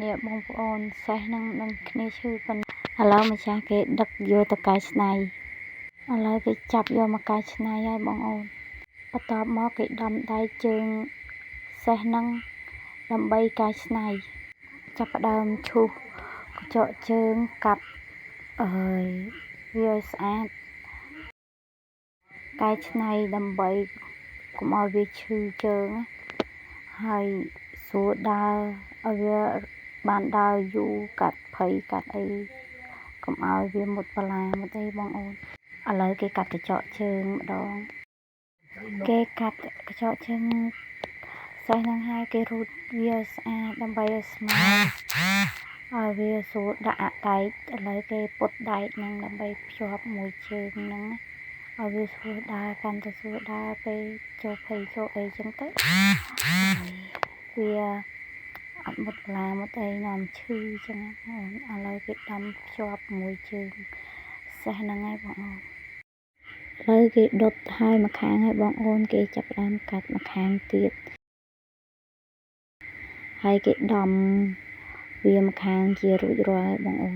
នេះបងប្អូនសេះនឹងគ្នាឈឺប៉ុណ្ណាឥឡូវម្ចាស់គេដឹកយកទៅកែច្នៃឥឡូវគេចាប់យកមកកែច្នៃហើយបងប្អូនបន្ទាប់មកគេដំដៃជើងសេះនឹងដើម្បីកែច្នៃចាប់ផ្ដើមឈូសកញ្ចក់ជើងកាត់វាឲ្យស្អាតកែច្នៃដើម្បីកុំឲ្យវាឈឺជើងហើយស្រួលដើរឲ្យវាបានដើរយូរកាត់ភ័យកាត់អីកុំឲ្យវាមុតបលាមុតអីបងអូនឥឡូវគេកាត់កញ្ចក់ជើងម្ដងគេកាត់កញ្ចក់ជើងសេះនឹងហើយគេរូតវាឲ្យស្អាតដើម្បីឲ្យស្មើឲ្យវាស្រួលដាក់ដែកឥឡូវគេពុតដែកនឹងដើម្បីភ្ជាប់មួយជើងហ្នឹងឲ្យវាស្រួលដើរកាន់តែស្រួលដើរពេលចូលភ័យចូលអីចឹងទៅវាអត់មុតបលាមុតអីនាំឈឺចឹងឥឡូវគេដំភ្ជាប់មួយជើងសេះហ្នឹងហើយបងអូនឥឡូវគេដុតហើយម្ខាងហើយបងអូនគេចាប់ផ្ដើមកាត់ម្ខាងទៀតហើយគេដំវាម្ខាងជារួចរាល់ហើយបងអូន